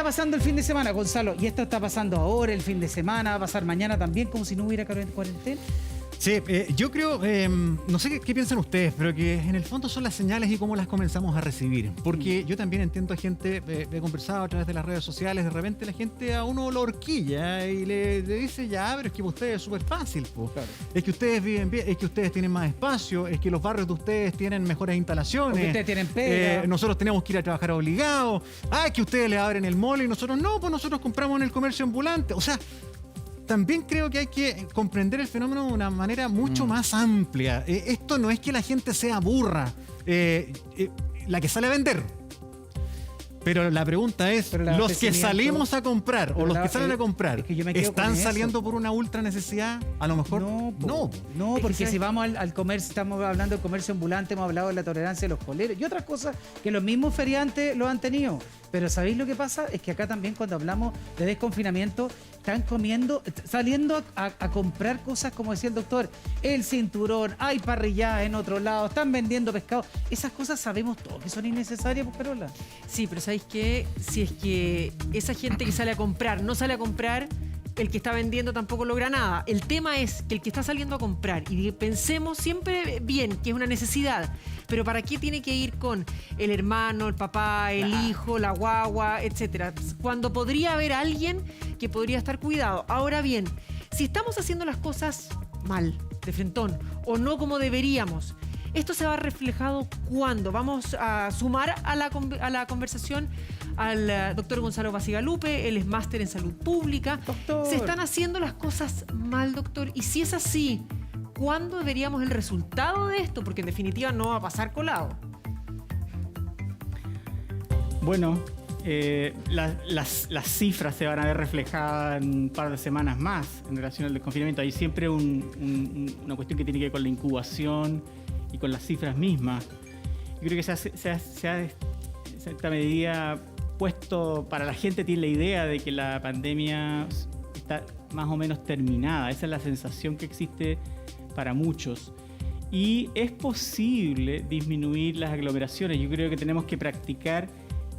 pasando el fin de semana, Gonzalo, y esto está pasando ahora, el fin de semana, va a pasar mañana también, como si no hubiera cuarentena. Sí, yo creo, no sé qué piensan ustedes, pero que en el fondo son las señales y cómo las comenzamos a recibir. Porque yo también entiendo a gente, he conversado a través de las redes sociales, de repente la gente a uno lo horquilla y le dice, ya, pero es que para ustedes es súper fácil, po. Claro. Es que ustedes viven bien, es que ustedes tienen más espacio, es que los barrios de ustedes tienen mejores instalaciones. Porque ustedes tienen pega. Nosotros tenemos que ir a trabajar obligados. Es que ustedes le abren el mall y nosotros no, pues nosotros compramos en el comercio ambulante. O sea, también creo que hay que comprender el fenómeno de una manera mucho más amplia. Esto no es que la gente sea burra, la que sale a vender. Pero la pregunta es, los que salimos a comprar o los que salen a comprar, ¿están saliendo por una ultra necesidad? A lo mejor no, porque si vamos al comercio, estamos hablando del comercio ambulante, hemos hablado de la tolerancia de los coleros y otras cosas que los mismos feriantes lo han tenido. Pero ¿sabéis lo que pasa? Es que acá también cuando hablamos de desconfinamiento, están saliendo a comprar cosas, como decía el doctor, el cinturón, hay parrilladas en otro lado, están vendiendo pescado. Esas cosas sabemos todos que son innecesarias, pues, Carola. Sí, pero ¿sabéis qué? Si es que esa gente que sale a comprar no sale a comprar, el que está vendiendo tampoco logra nada. El tema es que el que está saliendo a comprar, y pensemos siempre bien que es una necesidad, pero ¿para qué tiene que ir con el hermano, el papá, el hijo, la guagua, etcétera? Cuando podría haber alguien que podría estar cuidado. Ahora bien, si estamos haciendo las cosas mal, de frentón, o no como deberíamos, esto se va reflejado cuando vamos a sumar a la conversación al doctor Gonzalo Bacigalupe. Él es máster en salud pública. Doctor. Se están haciendo las cosas mal, doctor. Y si es así, ¿cuándo veríamos el resultado de esto? Porque en definitiva no va a pasar colado. Bueno, las cifras se van a ver reflejadas en un par de semanas más en relación al desconfinamiento. Hay siempre una cuestión que tiene que ver con la incubación y con las cifras mismas. Yo creo que se ha en cierta medida puesto, para la gente tiene la idea de que la pandemia está más o menos terminada. Esa es la sensación que existe para muchos. Y es posible disminuir las aglomeraciones. Yo creo que tenemos que practicar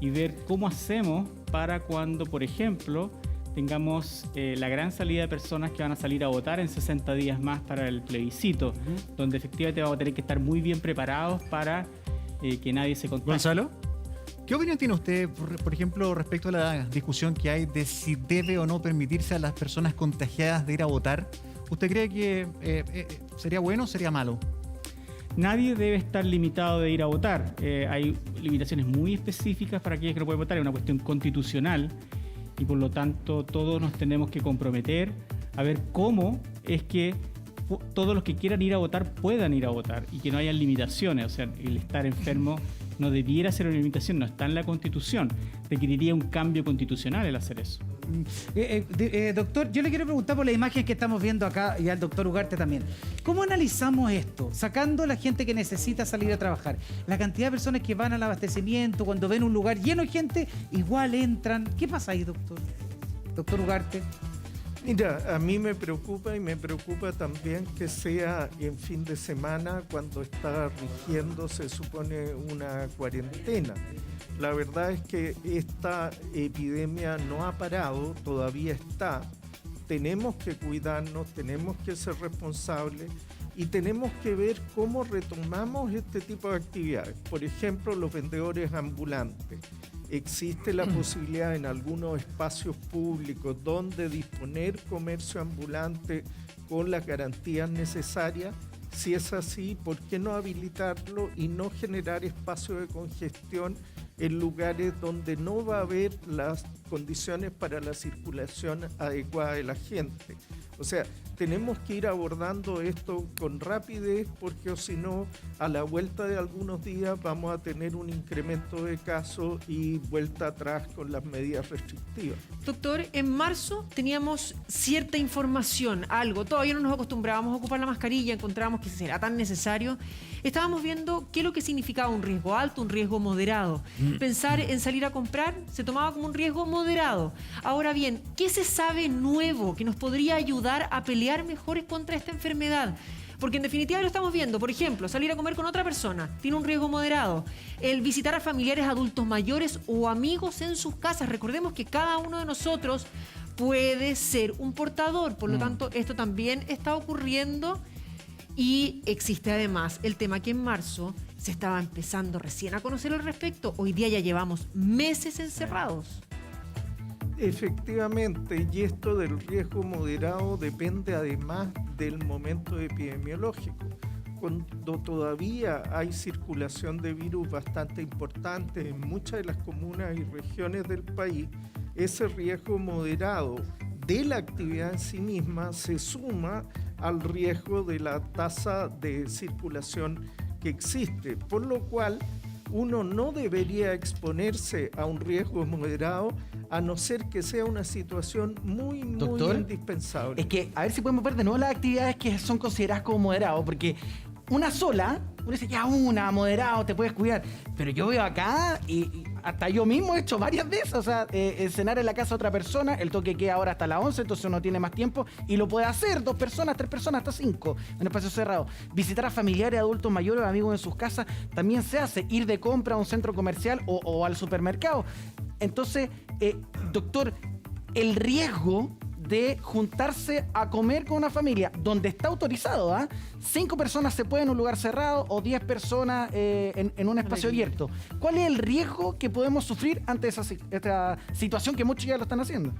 y ver cómo hacemos para cuando, por ejemplo, tengamos la gran salida de personas que van a salir a votar en 60 días más para el plebiscito, donde efectivamente vamos a tener que estar muy bien preparados para que nadie se contagie. Gonzalo, ¿qué opinión tiene usted, por ejemplo, respecto a la discusión que hay de si debe o no permitirse a las personas contagiadas de ir a votar? ¿Usted cree que sería bueno o sería malo? Nadie debe estar limitado de ir a votar. Hay limitaciones muy específicas para aquellos que no pueden votar. Es una cuestión constitucional y por lo tanto todos nos tenemos que comprometer a ver cómo es que todos los que quieran ir a votar puedan ir a votar y que no haya limitaciones. O sea, el estar enfermo no debiera ser una limitación, no está en la Constitución. Requeriría un cambio constitucional el hacer eso. Doctor, yo le quiero preguntar por la imagen que estamos viendo acá y al doctor Ugarte también. ¿Cómo analizamos esto? Sacando a la gente que necesita salir a trabajar, la cantidad de personas que van al abastecimiento, cuando ven un lugar lleno de gente, igual entran. ¿Qué pasa ahí, doctor? Doctor Ugarte. Mira, a mí me preocupa y me preocupa también que sea en fin de semana cuando está rigiendo, se supone, una cuarentena. La verdad es que esta epidemia no ha parado, todavía está. Tenemos que cuidarnos, tenemos que ser responsables y tenemos que ver cómo retomamos este tipo de actividades. Por ejemplo, los vendedores ambulantes. Existe la posibilidad en algunos espacios públicos donde disponer comercio ambulante con las garantías necesarias. Si es así, ¿por qué no habilitarlo y no generar espacios de congestión en lugares donde no va a haber las condiciones para la circulación adecuada de la gente? O sea, tenemos que ir abordando esto con rapidez porque o si no, a la vuelta de algunos días vamos a tener un incremento de casos y vuelta atrás con las medidas restrictivas. Doctor, en marzo teníamos cierta información, algo, todavía no nos acostumbrábamos a ocupar la mascarilla, encontrábamos que será tan necesario. Estábamos viendo qué es lo que significaba un riesgo alto, un riesgo moderado. Pensar en salir a comprar se tomaba como un riesgo moderado. Ahora bien, ¿qué se sabe nuevo que nos podría ayudar a pelear mejor contra esta enfermedad? Porque en definitiva lo estamos viendo. Por ejemplo, salir a comer con otra persona tiene un riesgo moderado. El visitar a familiares adultos mayores o amigos en sus casas. Recordemos que cada uno de nosotros puede ser un portador. Por lo tanto, esto también está ocurriendo. Y existe además el tema que en marzo se estaba empezando recién a conocer al respecto. Hoy día ya llevamos meses encerrados. Efectivamente, y esto del riesgo moderado depende además del momento epidemiológico. Cuando todavía hay circulación de virus bastante importante en muchas de las comunas y regiones del país, ese riesgo moderado de la actividad en sí misma se suma al riesgo de la tasa de circulación que existe, por lo cual uno no debería exponerse a un riesgo moderado a no ser que sea una situación muy Doctor, indispensable. Es que, a ver si podemos ver de nuevo las actividades que son consideradas como moderado, porque una sola, uno dice, ya una, moderado, te puedes cuidar, pero yo veo acá y hasta yo mismo he hecho varias veces, o sea, cenar en la casa de otra persona, el toque queda ahora hasta las 11, entonces uno tiene más tiempo y lo puede hacer, 2 personas, 3 personas, hasta 5, en espacio cerrado. Visitar a familiares, adultos mayores, amigos en sus casas, también se hace, ir de compra a un centro comercial o al supermercado. Entonces, doctor, el riesgo de juntarse a comer con una familia donde está autorizado, 5 personas se pueden en un lugar cerrado o 10 personas en un espacio abierto. ¿Cuál es el riesgo que podemos sufrir ante esta situación que muchos ya lo están haciendo?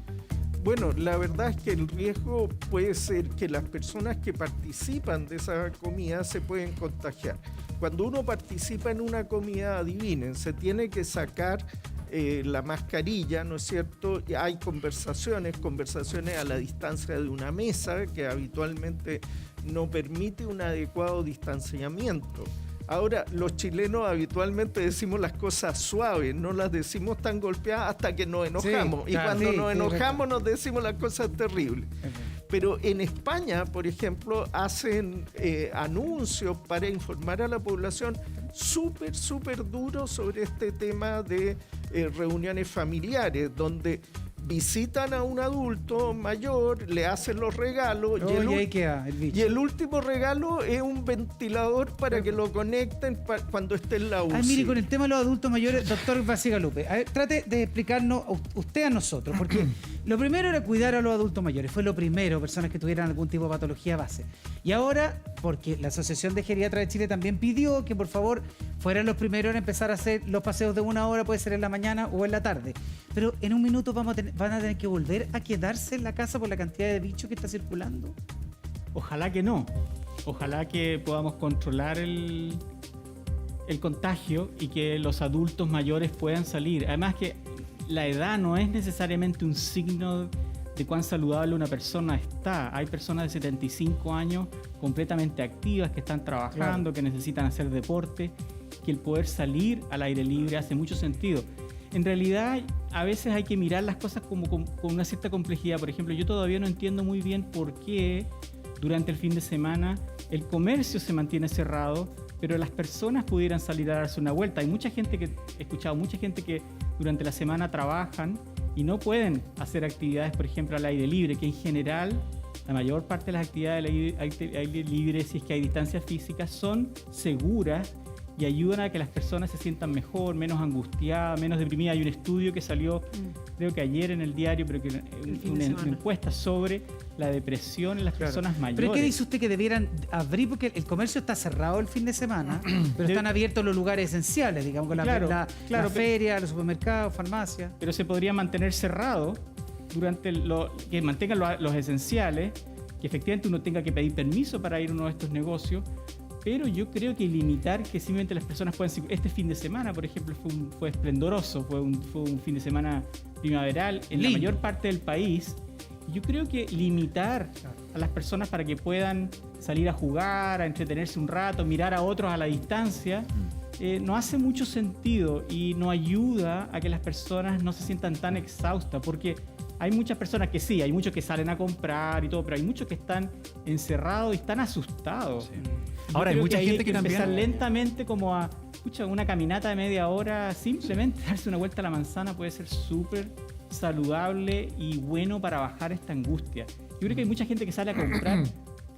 Bueno, la verdad es que el riesgo puede ser que las personas que participan de esa comida se pueden contagiar. Cuando uno participa en una comida, adivinen, se tiene que sacar la mascarilla, ¿no es cierto? Hay conversaciones a la distancia de una mesa que habitualmente no permite un adecuado distanciamiento. Ahora, los chilenos habitualmente decimos las cosas suaves, no las decimos tan golpeadas hasta que nos enojamos. Sí, y claro, cuando sí, nos sí, enojamos nos decimos las cosas terribles. Pero en España, por ejemplo, hacen anuncios para informar a la población súper duros sobre este tema de reuniones familiares, donde visitan a un adulto mayor, le hacen los regalos y ahí queda el bicho. y el último regalo es un ventilador para que lo conecten cuando esté en la UCI. Mire, con el tema de los adultos mayores, doctor Bacigalupe, a ver, trate de explicarnos usted a nosotros, porque lo primero era cuidar a los adultos mayores, fue lo primero, personas que tuvieran algún tipo de patología base. Y ahora, porque la Asociación de Geriatras de Chile también pidió que por favor fueran los primeros en empezar a hacer los paseos de 1 hora, puede ser en la mañana o en la tarde. Pero en un minuto van a tener que volver a quedarse en la casa por la cantidad de bichos que está circulando. Ojalá que no. Ojalá que podamos controlar el contagio y que los adultos mayores puedan salir. Además que la edad no es necesariamente un signo de cuán saludable una persona está. Hay personas de 75 años completamente activas que están trabajando, que necesitan hacer deporte, que el poder salir al aire libre hace mucho sentido. En realidad, a veces hay que mirar las cosas como con una cierta complejidad. Por ejemplo, yo todavía no entiendo muy bien por qué durante el fin de semana el comercio se mantiene cerrado, pero las personas pudieran salir a darse una vuelta. Hay mucha gente he escuchado mucha gente que durante la semana trabajan y no pueden hacer actividades, por ejemplo, al aire libre, que en general la mayor parte de las actividades al aire libre, si es que hay distancias físicas, son seguras y ayudan a que las personas se sientan mejor, menos angustiadas, menos deprimidas. Hay un estudio que salió, creo que ayer en el diario, pero que una encuesta sobre la depresión en las personas mayores. ¿Pero qué dice usted que debieran abrir? Porque el comercio está cerrado el fin de semana, pero están abiertos los lugares esenciales, digamos, con la feria, los supermercados, farmacias. Pero se podría mantener cerrado durante que mantengan los esenciales, que efectivamente uno tenga que pedir permiso para ir a uno de estos negocios. Pero yo creo que limitar que simplemente las personas puedan... Este fin de semana, por ejemplo, fue esplendoroso, fue un fin de semana primaveral en la mayor parte del país. Yo creo que limitar a las personas para que puedan salir a jugar, a entretenerse un rato, mirar a otros a la distancia, no hace mucho sentido y no ayuda a que las personas no se sientan tan exhaustas, porque hay muchas personas que sí, hay muchos que salen a comprar y todo, pero hay muchos que están encerrados y están asustados. Sí. Ahora, hay mucha gente que también... empezar lentamente como a... una caminata de media hora, simplemente darse una vuelta a la manzana puede ser súper saludable y bueno para bajar esta angustia. Yo creo que hay mucha gente que sale a comprar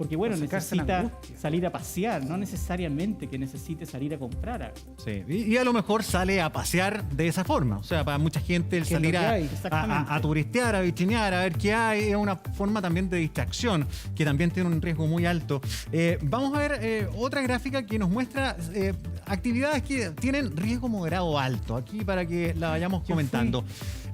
Porque bueno, O sacarse la necesita angustia. salir a pasear, no necesariamente que necesite salir a comprar. Sí, y a lo mejor sale a pasear de esa forma. O sea, para mucha gente el ¿Qué es lo salir que hay? Exactamente. a turistear, a bichinear, a ver qué hay, es una forma también de distracción, que también tiene un riesgo muy alto. Vamos a ver otra gráfica que nos muestra actividades que tienen riesgo moderado o alto, aquí para que la vayamos comentando.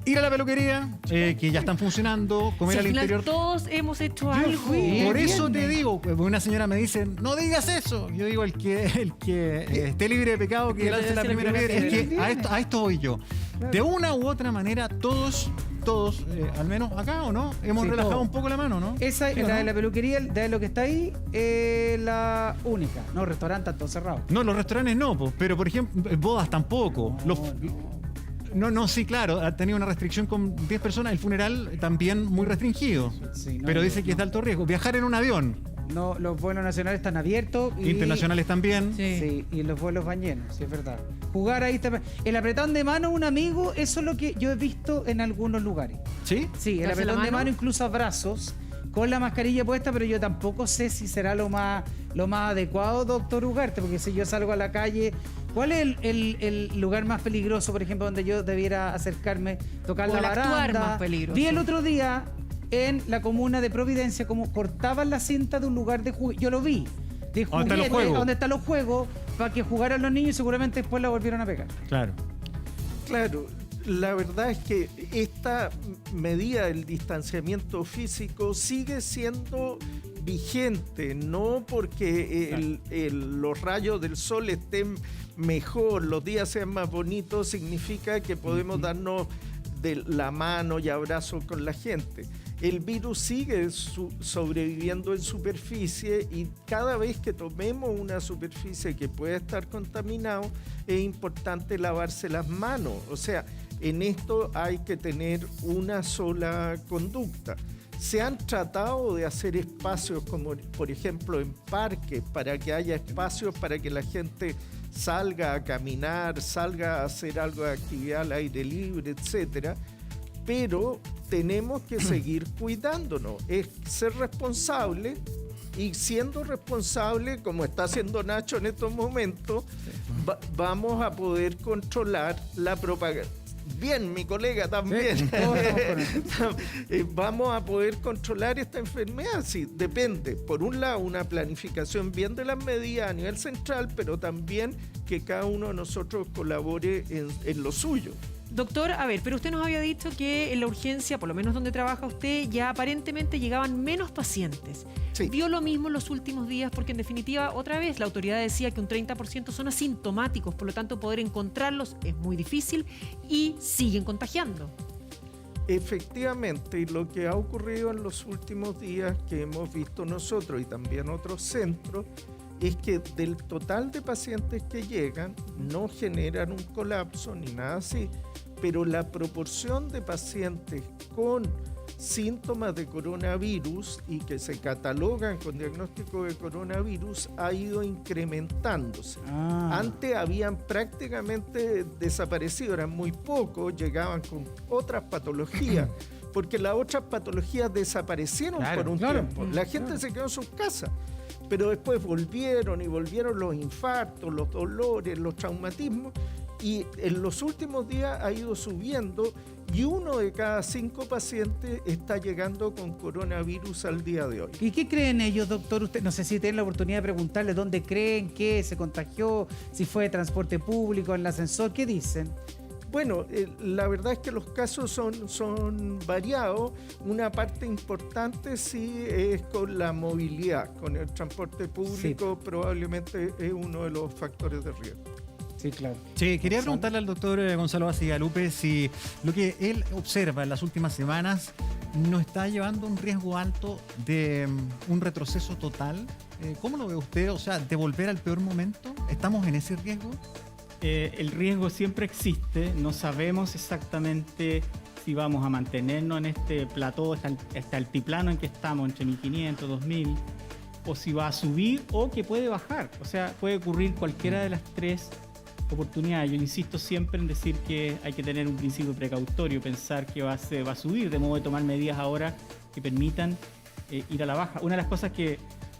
Ir a la peluquería, que ya están funcionando, comer Si al al final interior. todos hemos hecho Yo algo. fui. Por Bien, eso te bien. digo, una señora me dice, no digas eso. Yo digo, el que esté libre de pecado, que lance la primera piedra. Es que piedra. a esto voy yo. De una u otra manera, todos, al menos acá o no, hemos Sí, relajado todos. un poco la mano, ¿no? Esa, Sí, ¿o la no? de la peluquería, de lo que está ahí, la única. No, restaurantes todos cerrados. No, los restaurantes no, po, pero por ejemplo, bodas tampoco. No, sí, claro, ha tenido una restricción con 10 personas. El funeral también muy restringido. Sí, no, pero no, dice que es de alto riesgo. Viajar en un avión, No, los vuelos nacionales están abiertos. Y, internacionales también. Sí. Sí, y los vuelos van llenos, sí, es verdad. Jugar ahí, el apretón de mano, un amigo, eso es lo que yo he visto en algunos lugares. ¿Sí? Sí, el ¿Darse la apretón de mano? mano, incluso abrazos, con la mascarilla puesta, pero yo tampoco sé si será lo más adecuado, doctor Ugarte, porque si yo salgo a la calle, ¿cuál es el lugar más peligroso, por ejemplo, donde yo debiera acercarme, tocar O la el actuar baranda? más peligroso. Vi el otro día en la comuna de Providencia como cortaban la cinta de un lugar de juguete. Yo lo vi. De ¿Dónde están los juguete, juegos? donde están los juegos, para que jugaran los niños y seguramente después la volvieron a pegar. Claro. Claro, la verdad es que esta medida del distanciamiento físico sigue siendo vigente, no porque los rayos del sol estén mejor, los días sean más bonitos, significa que podemos darnos de la mano y abrazos con la gente. El virus sigue sobreviviendo en superficie y cada vez que tomemos una superficie que pueda estar contaminado, es importante lavarse las manos. O sea, en esto hay que tener una sola conducta. Se han tratado de hacer espacios como, por ejemplo, en parques, para que haya espacios para que la gente salga a caminar, salga a hacer algo de actividad al aire libre, etcétera. Pero tenemos que seguir cuidándonos, es ser responsable, y siendo responsable, como está haciendo Nacho en estos momentos, vamos a poder controlar la propagación. Bien, mi colega también. Sí, todos estamos con Vamos a poder controlar esta enfermedad. Sí, depende. Por un lado, una planificación bien de las medidas a nivel central, pero también que cada uno de nosotros colabore en lo suyo. Doctor, a ver, pero usted nos había dicho que en la urgencia, por lo menos donde trabaja usted, ya aparentemente llegaban menos pacientes. Sí. ¿Vio lo mismo en los últimos días? Porque en definitiva, otra vez, la autoridad decía que un 30% son asintomáticos, por lo tanto poder encontrarlos es muy difícil y siguen contagiando. Efectivamente, y lo que ha ocurrido en los últimos días que hemos visto nosotros y también otros centros, es que del total de pacientes que llegan no generan un colapso ni nada así, pero la proporción de pacientes con síntomas de coronavirus y que se catalogan con diagnóstico de coronavirus ha ido incrementándose. Antes habían prácticamente desaparecido, eran muy pocos, llegaban con otras patologías, porque las otras patologías desaparecieron por un tiempo. La gente se quedó en sus casas, pero después volvieron los infartos, los dolores, los traumatismos, y en los últimos días ha ido subiendo y 1 de cada 5 pacientes está llegando con coronavirus al día de hoy. ¿Y qué creen ellos, doctor? Usted, no sé si tienen la oportunidad de preguntarles dónde creen que se contagió, si fue de transporte público, en el ascensor, ¿qué dicen? Bueno, la verdad es que los casos son variados. Una parte importante sí es con la movilidad, con el transporte público, probablemente es uno de los factores de riesgo. Sí, claro. Sí, quería preguntarle al doctor Gonzalo Bacigalupe si lo que él observa en las últimas semanas nos está llevando a un riesgo alto de un retroceso total. ¿Cómo lo ve usted? O sea, ¿de volver al peor momento? ¿Estamos en ese riesgo? El riesgo siempre existe, no sabemos exactamente si vamos a mantenernos en este plató, este altiplano en que estamos, entre 1500, 2000, o si va a subir o que puede bajar. O sea, puede ocurrir cualquiera de las tres oportunidades. Yo insisto siempre en decir que hay que tener un principio precautorio, pensar que va a subir, de modo de tomar medidas ahora que permitan ir a la baja. Una de las cosas que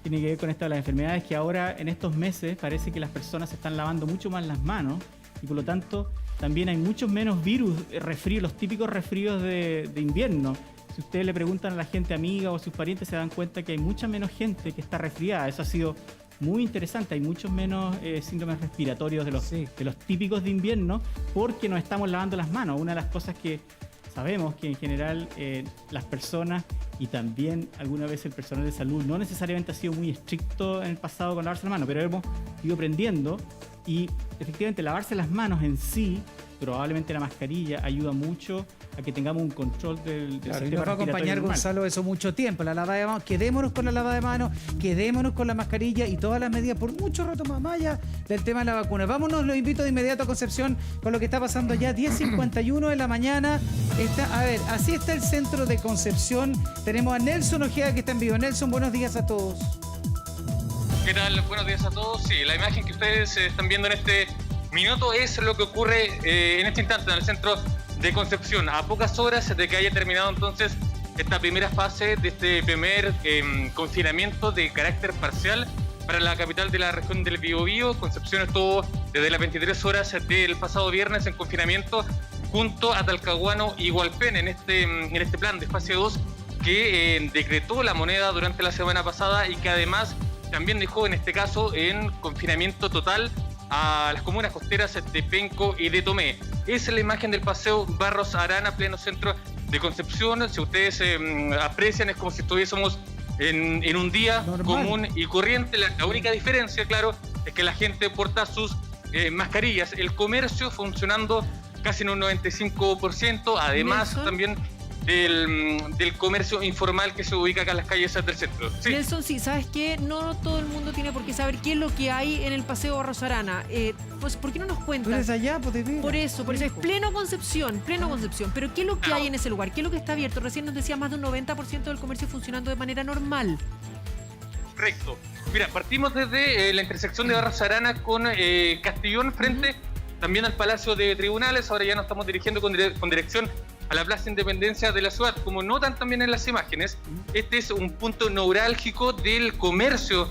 tiene que ver con esto de las enfermedades, que ahora en estos meses parece que las personas se están lavando mucho más las manos y por lo tanto también hay muchos menos virus, resfríos, los típicos resfríos de invierno. Si ustedes le preguntan a la gente amiga o a sus parientes, se dan cuenta que hay mucha menos gente que está resfriada. Eso ha sido muy interesante. Hay muchos menos síndromes respiratorios de los típicos de invierno porque nos estamos lavando las manos. Una de las cosas que sabemos que en general las personas y también alguna vez el personal de salud no necesariamente ha sido muy estricto en el pasado con lavarse las manos, pero hemos ido aprendiendo y efectivamente lavarse las manos en sí, probablemente la mascarilla ayuda mucho a que tengamos un control del Claro, y sistema nos va a acompañar respiratorio normal. Gonzalo eso mucho tiempo, la lavada de manos, quedémonos con la lavada de manos, quedémonos con la mascarilla y todas las medidas por mucho rato más allá del tema de la vacuna. Vámonos, los invito de inmediato a Concepción con lo que está pasando ya, 10:51 de la mañana. Así está el centro de Concepción. Tenemos a Nelson Ojeda que está en vivo. Nelson, buenos días a todos. ¿Qué tal? Buenos días a todos. Sí, la imagen que ustedes están viendo en este minuto es lo que ocurre en este instante en el centro de Concepción. A pocas horas de que haya terminado entonces esta primera fase de este primer confinamiento de carácter parcial para la capital de la región del Biobío. Concepción estuvo desde las 23 horas del pasado viernes en confinamiento junto a Talcahuano y Hualpén en este plan de fase 2 que decretó la moneda durante la semana pasada y que además también dejó en este caso en confinamiento total a las comunas costeras de Penco y de Tomé. Esa es la imagen del paseo Barros Arana, pleno centro de Concepción. Si ustedes aprecian, es como si estuviésemos en un día normal, común y corriente. La única diferencia, claro, es que la gente porta sus mascarillas. El comercio funcionando casi en un 95%, además Nelson, también del comercio informal que se ubica acá en las calles del centro. Sí. Nelson, sí, ¿sabes qué? No todo el mundo tiene por qué saber qué es lo que hay en el Paseo Barros Arana. Pues, ¿por qué no nos Tú cuentas? eres allá, pues de veras. Por eso, es pleno Concepción. Pero ¿qué es lo que hay en ese lugar? ¿Qué es lo que está abierto? Recién nos decía más de un 90% del comercio funcionando de manera normal. Correcto. Mira, partimos desde la intersección de Barros Arana con Castellón frente también al Palacio de Tribunales. Ahora ya nos estamos dirigiendo con dirección a la Plaza Independencia de la ciudad. Como notan también en las imágenes, este es un punto neurálgico del comercio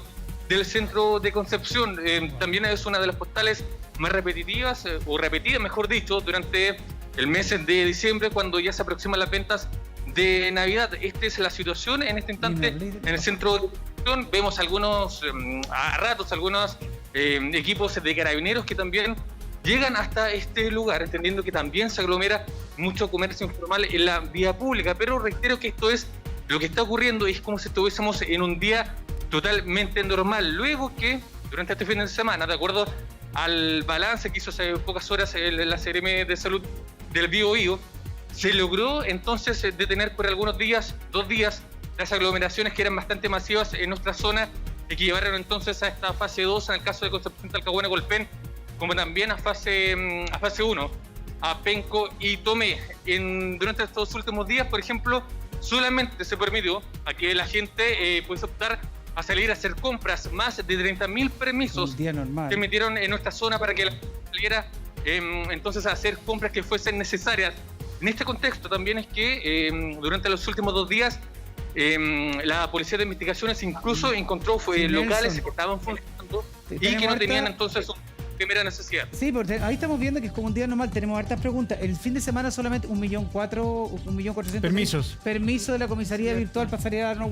del centro de Concepción. También es una de las postales más repetitivas, o repetidas, mejor dicho, durante el mes de diciembre, cuando ya se aproximan las ventas de Navidad. Esta es la situación en este instante en el centro de Concepción. Vemos algunos, a ratos, algunos equipos de carabineros que también llegan hasta este lugar, entendiendo que también se aglomera mucho comercio informal en la vía pública, pero reitero que esto es lo que está ocurriendo y es como si estuviésemos en un día totalmente normal. Luego que durante este fin de semana, de acuerdo al balance que hizo hace pocas horas la CRM de Salud del Biobío, se logró entonces detener por algunos días, 2 días, las aglomeraciones que eran bastante masivas en nuestra zona y que llevaron entonces a esta fase 2 en el caso de Concepción, Talcahuano y Hualpén, como también a fase 1, a Penco y Tomé. Durante estos últimos días, por ejemplo, solamente se permitió a que la gente pudiese optar a salir a hacer compras. Más de 30.000 permisos Un día normal. se emitieron en nuestra zona para que la gente saliera entonces a hacer compras que fuesen necesarias. En este contexto también es que durante los últimos 2 días la Policía de Investigaciones incluso encontró Sí, locales Nelson. que estaban funcionando y Tenemos que no harta- tenían entonces primera necesidad. Sí, porque ahí estamos viendo que es como un día normal. Tenemos hartas preguntas. El fin de semana solamente 1.400.000 permisos de la comisaría virtual para salir a dar En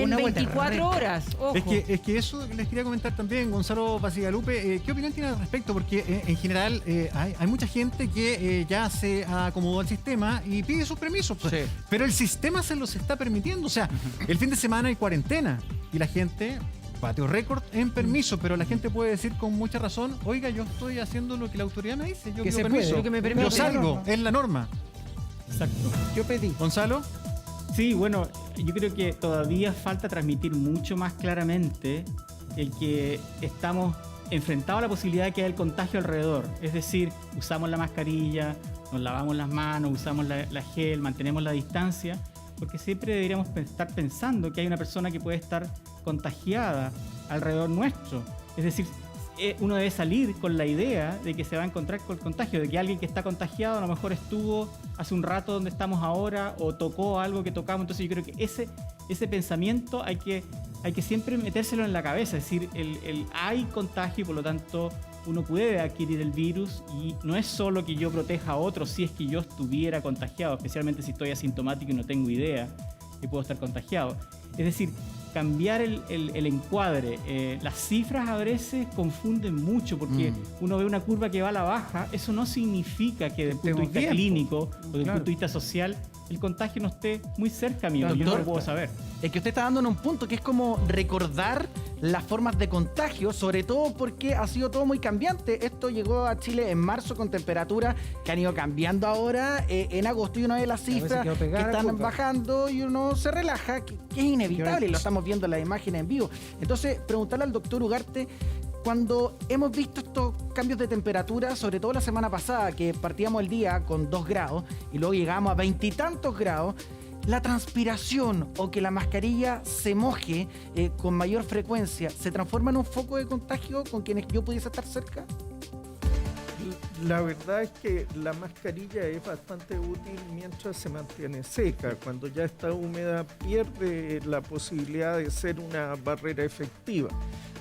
una vuelta. 24 horas, ojo. Es que eso les quería comentar también, Gonzalo Pasigalupe. ¿Qué opinión tiene al respecto? Porque en general hay mucha gente que ya se acomodó al sistema y pide sus permisos. Sí. Pero el sistema se los está permitiendo. O sea, el fin de semana hay cuarentena y la gente bateo récord en permiso, pero la gente puede decir con mucha razón, oiga, yo estoy haciendo lo que la autoridad me dice, yo Que pido se permiso, puede. Lo que me permite. yo salgo, es la norma. Exacto. Yo pedí. Gonzalo. Sí, bueno, yo creo que todavía falta transmitir mucho más claramente el que estamos enfrentados a la posibilidad de que haya el contagio alrededor. Es decir, usamos la mascarilla, nos lavamos las manos, usamos la gel, mantenemos la distancia, porque siempre deberíamos estar pensando que hay una persona que puede estar contagiada alrededor nuestro. Es decir, uno debe salir con la idea de que se va a encontrar con el contagio, de que alguien que está contagiado a lo mejor estuvo hace un rato donde estamos ahora o tocó algo que tocamos. Entonces yo creo que ese pensamiento hay que hay que siempre metérselo en la cabeza, es decir, hay contagio y por lo tanto uno puede adquirir el virus y no es solo que yo proteja a otros si es que yo estuviera contagiado, especialmente si estoy asintomático y no tengo idea que puedo estar contagiado. Es decir, cambiar el encuadre. Las cifras a veces confunden mucho porque uno ve una curva que va a la baja, eso no significa que desde el punto de vista bien, clínico o desde el claro. punto de vista social el contagio no esté muy cerca mío, Claro, yo no lo doctor, puedo saber. Es que usted está dando en un punto que es como recordar las formas de contagio, sobre todo porque ha sido todo muy cambiante. Esto llegó a Chile en marzo con temperaturas que han ido cambiando ahora. En agosto y uno ve las veces cifras quedó que pegada la están curva. bajando y uno se relaja, que es inevitable, y lo estamos viendo en las imágenes en vivo. Entonces, preguntarle al doctor Ugarte, cuando hemos visto estos cambios de temperatura, sobre todo la semana pasada, que partíamos el día con 2 grados y luego llegamos a 20 y tantos grados, la transpiración o que la mascarilla se moje con mayor frecuencia, ¿se transforma en un foco de contagio con quienes yo pudiese estar cerca? La verdad es que la mascarilla es bastante útil mientras se mantiene seca. Cuando ya está húmeda pierde la posibilidad de ser una barrera efectiva.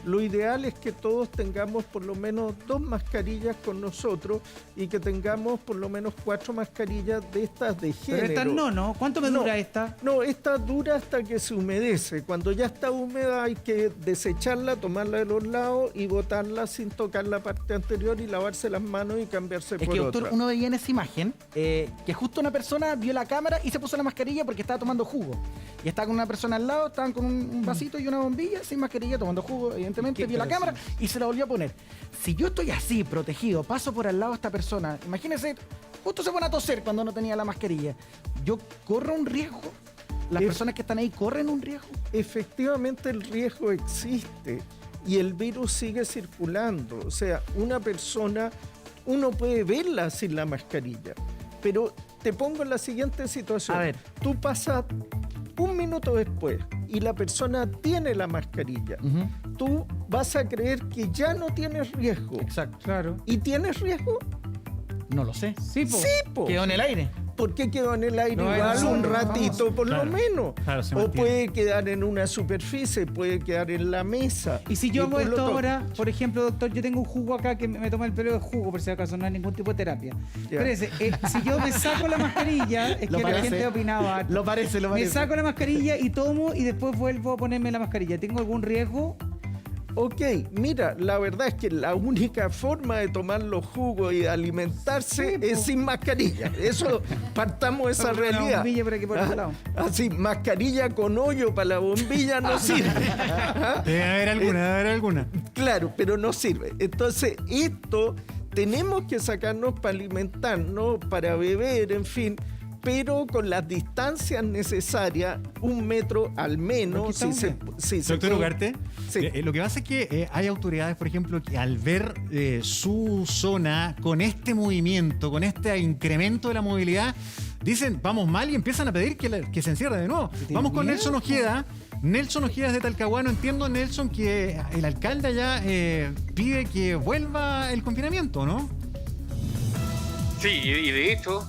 Lo ideal es que todos tengamos por lo menos 2 mascarillas con nosotros y que tengamos por lo menos 4 mascarillas de estas de género. Pero esta no. ¿Cuánto me dura esta? No, esta dura hasta que se humedece. Cuando ya está húmeda hay que desecharla, tomarla de los lados y botarla sin tocar la parte anterior y lavarse las manos y cambiarse Es por que, doctor, otra. uno veía en esa imagen que justo una persona vio la cámara y se puso la mascarilla porque estaba tomando jugo. Y estaba con una persona al lado, estaban con un vasito y una bombilla, sin mascarilla, tomando jugo. Evidentemente vio la cámara y se la volvió a poner. Si yo estoy así, protegido, paso por al lado de esta persona, imagínese, justo se pone a toser cuando no tenía la mascarilla. ¿Yo corro un riesgo? ¿Las personas que están ahí corren un riesgo? Efectivamente el riesgo existe y el virus sigue circulando. O sea, una persona, uno puede verla sin la mascarilla, pero te pongo en la siguiente situación. A ver. Tú pasas 1 minuto después y la persona tiene la mascarilla. Tú vas a creer que ya no tienes riesgo. Exacto. Claro. ¿Y tienes riesgo? No lo sé. Sí, po. Sí, po. Quedó en el aire. ¿Por qué quedó en el aire No, igual eso un no, ratito vamos. por Claro, lo menos? claro, se O mantiene. puede quedar en una superficie, puede quedar en la mesa. Y si yo hago tú lo esto tocas. ahora, por ejemplo, doctor, yo tengo un jugo acá que me toma el pelo de jugo, por si acaso no es ningún tipo de terapia. Ya. Espérese, si yo me saco la mascarilla, es Lo que parece. la gente opinaba. Lo parece. Me saco la mascarilla y tomo y después vuelvo a ponerme la mascarilla. ¿Tengo algún riesgo? Ok, mira, la verdad es que la única forma de tomar los jugos y de alimentarse Sí, po. es sin mascarilla. Eso, partamos de esa Una realidad. bombilla por aquí por otro lado. Así, mascarilla con hoyo para la bombilla no sirve. ¿Ah? Debe haber alguna. Claro, pero no sirve. Entonces, esto tenemos que sacarnos para alimentarnos, para beber, en fin, pero con las distancias necesarias, 1 metro al Aquí menos. estamos Si se, bien. si se Doctor puede- Ugarte, Sí. lo que pasa es que hay autoridades, por ejemplo, que al ver su zona con este movimiento, con este incremento de la movilidad, dicen, vamos mal y empiezan a pedir que se encierre de nuevo. ¿Tiene Vamos con miedo? Nelson Ojeda. Nelson Ojeda es de Talcahuano. Entiendo, Nelson, que el alcalde allá pide que vuelva el confinamiento, ¿no? Sí, y de hecho,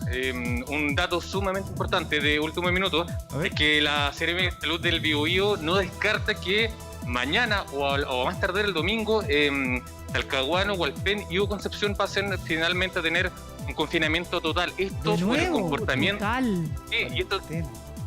un dato sumamente importante de último minuto A ver. es que la Seremi de Salud del Biobío no descarta que mañana o más tarde el domingo Talcahuano, Hualpén y Concepción pasen finalmente a tener un confinamiento total. Esto ¿De por el nuevo? comportamiento. Total. Sí, y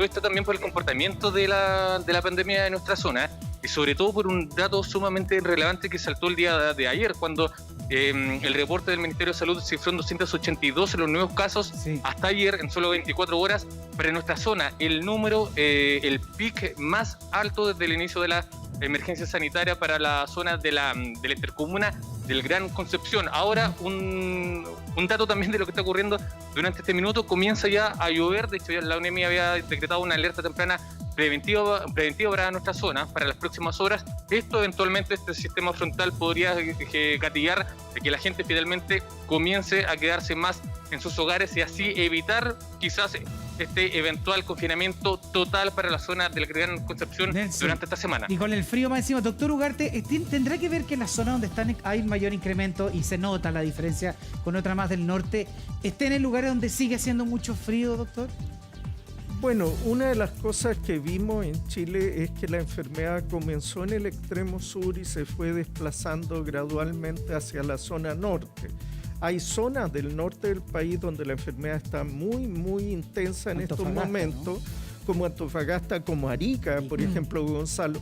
esto también por el comportamiento de la pandemia de nuestra zona y sobre todo por un dato sumamente relevante que saltó el día de ayer cuando el reporte del Ministerio de Salud cifró en 282 los nuevos casos Sí. hasta ayer en solo 24 horas para nuestra zona, el número, el pic más alto desde el inicio de la emergencia sanitaria para la zona de la intercomuna del Gran Concepción. Ahora un dato también de lo que está ocurriendo durante este minuto, comienza ya a llover. De hecho ya la UNEMI había decretado una alerta temprana preventiva para nuestra zona para las próximas horas. Esto eventualmente, este sistema frontal podría gatillar de que la gente finalmente comience a quedarse más en sus hogares y así evitar quizás este eventual confinamiento total para la zona del Gran Concepción Nelson, durante esta semana. Y con el frío más encima, doctor Ugarte, ¿tendrá que ver que en la zona donde están hay mayor incremento y se nota la diferencia con otra más del norte, estén en lugares donde sigue haciendo mucho frío, doctor? Bueno, una de las cosas que vimos en Chile es que la enfermedad comenzó en el extremo sur y se fue desplazando gradualmente hacia la zona norte. Hay zonas del norte del país donde la enfermedad está muy, muy intensa en estos Antofagasta, momentos, como Antofagasta, como Arica, por ejemplo, Gonzalo.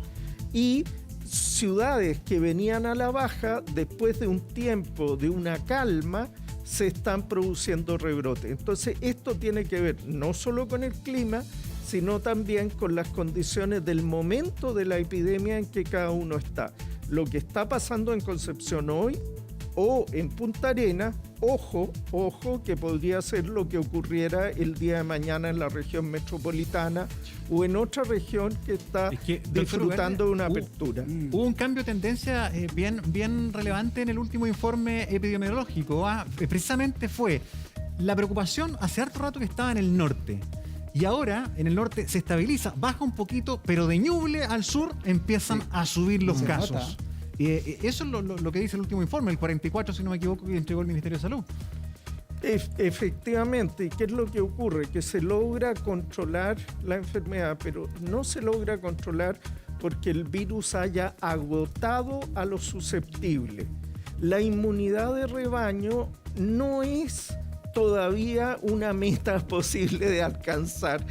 Y ciudades que venían a la baja, después de un tiempo de una calma, se están produciendo rebrotes. Entonces, esto tiene que ver no solo con el clima, sino también con las condiciones del momento de la epidemia en que cada uno está. Lo que está pasando en Concepción hoy o en Punta Arenas, ojo, que podría ser lo que ocurriera el día de mañana en la región metropolitana o en otra región que está Es que, doctor disfrutando de una Ugarte, apertura. Hubo un cambio de tendencia bien relevante en el último informe epidemiológico. Precisamente fue la preocupación hace harto rato que estaba en el norte. Y ahora en el norte se estabiliza, baja un poquito, pero de Ñuble al sur empiezan a subir los Se casos. nota. Eso es lo que dice el último informe, el 44, si no me equivoco, que entregó el Ministerio de Salud. Efectivamente, ¿y qué es lo que ocurre? Que se logra controlar la enfermedad, pero no se logra controlar porque el virus haya agotado a los susceptibles. La inmunidad de rebaño no es todavía una meta posible de alcanzar.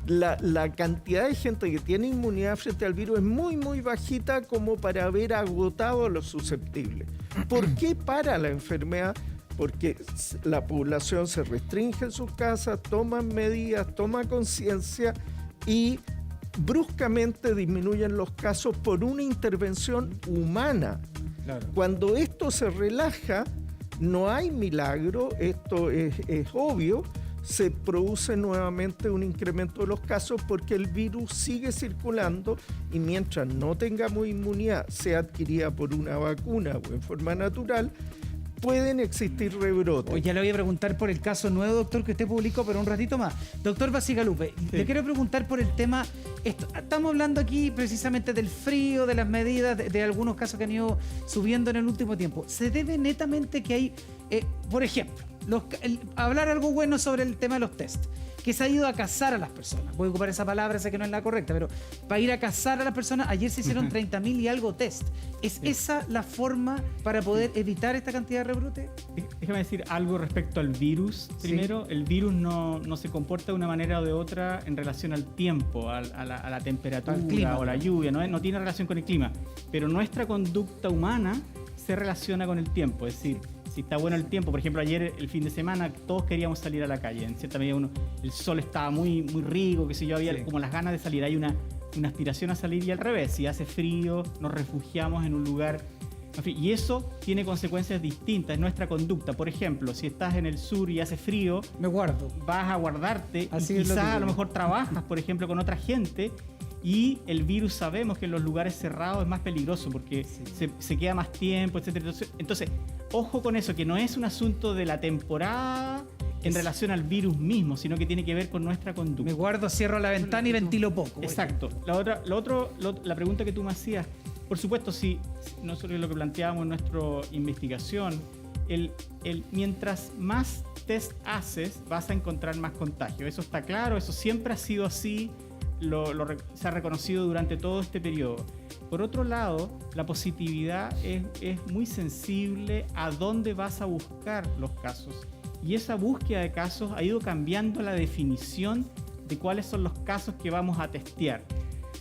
La cantidad de gente que tiene inmunidad frente al virus es muy, muy bajita como para haber agotado a los susceptibles. ¿Por qué para la enfermedad? Porque la población se restringe en sus casas, toma medidas, toma conciencia y bruscamente disminuyen los casos por una intervención humana. Claro. Cuando esto se relaja, no hay milagro, esto es obvio, se produce nuevamente un incremento de los casos porque el virus sigue circulando y mientras no tengamos inmunidad, sea adquirida por una vacuna o en forma natural, pueden existir rebrotes. Hoy ya le voy a preguntar por el caso nuevo, doctor, que usted publicó, pero un ratito más. Doctor Bacigalupe, le quiero preguntar por el tema, estamos hablando aquí precisamente del frío, de las medidas, de algunos casos que han ido subiendo en el último tiempo. ¿Se debe netamente que hay, por ejemplo, hablar algo bueno sobre el tema de los test? Que se ha ido a cazar a las personas. Voy a ocupar esa palabra, sé que no es la correcta, pero para ir a cazar a las personas, ayer se hicieron 30.000 y algo test. ¿Es esa la forma para poder evitar esta cantidad de rebrote? Déjame decir algo respecto al virus. Primero, el virus no se comporta de una manera o de otra en relación al tiempo, a la temperatura Al clima, o la lluvia, no tiene relación con el clima. Pero nuestra conducta humana se relaciona con el tiempo, es decir, si está bueno el tiempo, por ejemplo, ayer, el fin de semana, todos queríamos salir a la calle. En cierta medida, el sol estaba muy, muy rico, qué sé yo, había como las ganas de salir. Hay una aspiración a salir y al revés. Si hace frío, nos refugiamos en un lugar. En fin, y eso tiene consecuencias distintas en nuestra conducta. Por ejemplo, si estás en el sur y hace frío, Me guardo. vas a guardarte Así y es lo que quizás a digo. lo mejor trabajas, por ejemplo, con otra gente. Y el virus sabemos que en los lugares cerrados es más peligroso porque se queda más tiempo, etc. Entonces, ojo con eso, que no es un asunto de la temporada en relación al virus mismo, sino que tiene que ver con nuestra conducta. Me guardo, cierro la ventana y ventilo poco. Exacto. La pregunta que tú me hacías, por supuesto, si nosotros lo que planteábamos en nuestra investigación, mientras más test haces, vas a encontrar más contagio. Eso está claro, eso siempre ha sido así. Se ha reconocido durante todo este periodo. Por otro lado, la positividad es muy sensible a dónde vas a buscar los casos. Y esa búsqueda de casos ha ido cambiando la definición de cuáles son los casos que vamos a testear.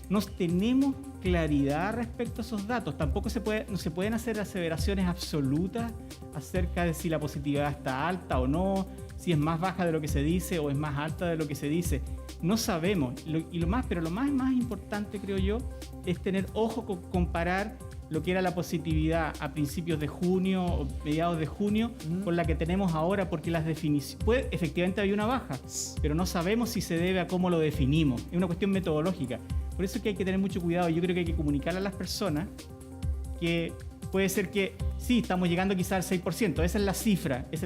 No tenemos claridad respecto a esos datos. Tampoco no se pueden hacer aseveraciones absolutas acerca de si la positividad está alta o no, si es más baja de lo que se dice o es más alta de lo que se dice. No sabemos. Pero lo más importante, creo yo, es tener ojo con comparar lo que era la positividad a principios de junio o mediados de junio con la que tenemos ahora, porque las definiciones... Efectivamente había una baja, pero no sabemos si se debe a cómo lo definimos. Es una cuestión metodológica. Por eso es que hay que tener mucho cuidado. Yo creo que hay que comunicarle a las personas que puede ser que sí, estamos llegando quizás al 6%. Esa es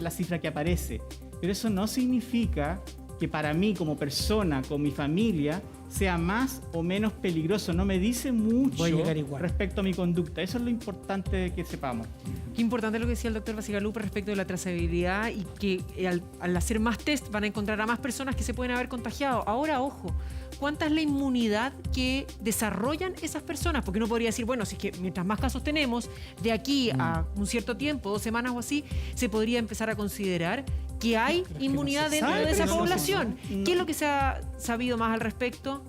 la cifra que aparece. Pero eso no significa que para mí como persona, con mi familia, sea más o menos peligroso. No me dice mucho Voy a llegar igual. respecto a mi conducta. Eso es lo importante que sepamos. Qué importante lo que decía el doctor Bacigalupo respecto de la trazabilidad y que al hacer más test van a encontrar a más personas que se pueden haber contagiado. Ahora, ojo, ¿cuánta es la inmunidad que desarrollan esas personas? Porque uno podría decir, bueno, si es que mientras más casos tenemos, de aquí a un cierto tiempo, 2 semanas o así, se podría empezar a considerar que hay inmunidad dentro de esa población. ¿Qué es lo que se ha sabido más al respecto?